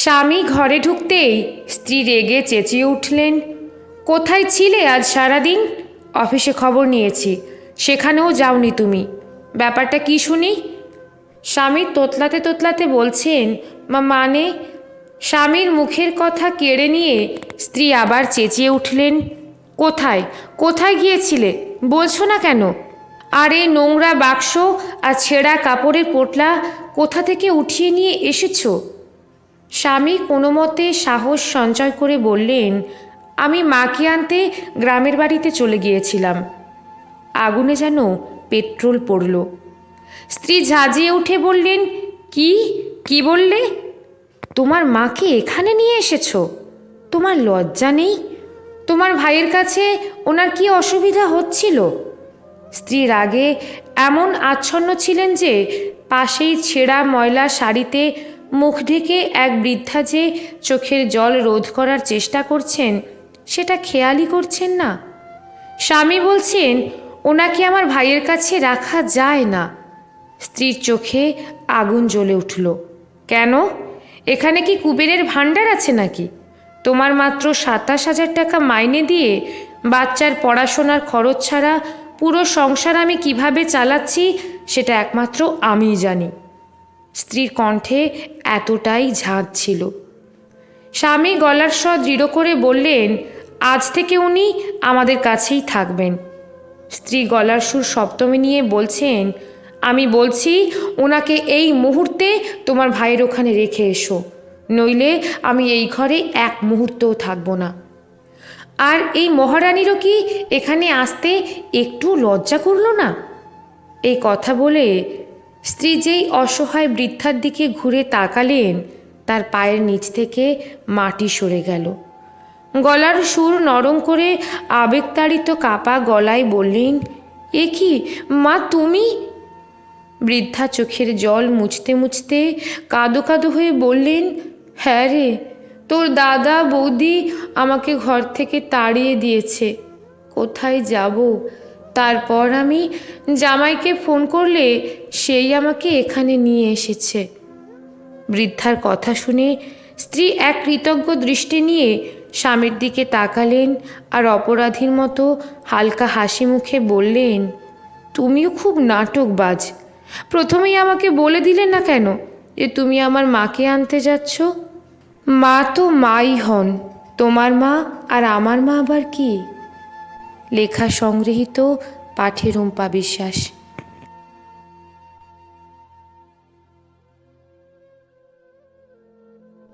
স্বামী ঘরে ঢুকতেই স্ত্রী রেগে চেঁচিয়ে উঠলেন, কোথায় ছিলে আজ সারাদিন? অফিসে খবর নিয়েছি, সেখানেও যাওনি তুমি। ব্যাপারটা কি শুনি? স্বামী তোতলাতে তোতলাতে বলছেন, মানে। স্বামীর মুখের কথা কেড়ে নিয়ে স্ত্রী আবার চেঁচিয়ে উঠলেন, কোথায় কোথায় গিয়েছিলে বলছো না কেন? আর এই নোংরা বাক্স আর ছেঁড়া কাপড়ের পোটলা কোথা থেকে উঠিয়ে নিয়ে এসেছো? স্বামী কোনো মতে সাহস সঞ্চয় করে বললেন, আমি মাকে আনতে গ্রামের বাড়িতে চলে গিয়েছিলাম। আগুনে যেন পেট্রোল পড়ল। স্ত্রী ঝাঁঝিয়ে উঠে বললেন, কি কি বললে? তোমার মাকে এখানে নিয়ে এসেছো? তোমার লজ্জা নেই? তোমার ভাইয়ের কাছে ওনার কি অসুবিধা হচ্ছিল? স্ত্রী রাগে এমন আচ্ছন্ন ছিলেন যে পাশেই ছেঁড়া ময়লা শাড়িতে মুখ ঢেকে এক বৃদ্ধা যে চোখের জল রোধ করার চেষ্টা করছেন সেটা খেয়ালই করছেন না। স্বামী বলছেন, ওনাকে আমার ভাইয়ের কাছে রাখা যায় না। স্ত্রীর চোখে আগুন জ্বলে উঠল। কেন? এখানে কি কুবেরের ভাণ্ডার আছে নাকি? তোমার মাত্র 27,000 টাকা মাইনে দিয়ে বাচ্চার পড়াশোনার খরচ ছাড়া পুরো সংসার আমি কিভাবে চালাচ্ছি সেটা একমাত্র আমিই জানি। স্ত্রীর কণ্ঠে এতটাই ঝাঁজ ছিল। স্বামী গলার স্বর দৃঢ় করে বললেন, আজ থেকে উনি আমাদের কাছেই থাকবেন। স্ত্রী গলার সুর সপ্তমী নিয়ে বলছেন, আমি বলছি ওনাকে এই মুহূর্তে তোমার ভাইয়ের ওখানে রেখে এসো, নইলে আমি এই ঘরে এক মুহূর্তও থাকবো না। আর এই মহারানীরও কি এখানে আসতে একটু লজ্জা করলো না? এই কথা বলে স্ত্রী যেই অসহায় বৃদ্ধার দিকে ঘুরে তাকালেন, তার পায়ের নিচ থেকে মাটি সরে গেল। গলার সুর নরম করে আবেগতাড়িত কাপা গলায় বললেন, এ কি মা তুমি? বৃদ্ধা চোখের জল মুছতে মুছতে কাঁদো কাঁদো হয়ে বললেন, হ্যাঁ রে, তোর দাদা বৌদি আমাকে ঘর থেকে তাড়িয়ে দিয়েছে। কোথায় যাব? তারপর আমি জামাইকে ফোন করলে সেই আমাকে এখানে নিয়ে এসেছে। বৃদ্ধার কথা শুনে স্ত্রী এক কৃতজ্ঞ দৃষ্টি নিয়ে স্বামীর দিকে তাকালেন আর অপরাধীর মতো হালকা হাসি মুখে বললেন, তুমিও খুব নাটকবাজ। প্রথমেই আমাকে বলে দিলে না কেন যে তুমি আমার মাকে আনতে যাচ্ছ? মা তো মাই হন, তোমার মা আর আমার মা আবার কি? লেখা সংগৃহীত, পাঠে রুম্পা বিশ্বাস।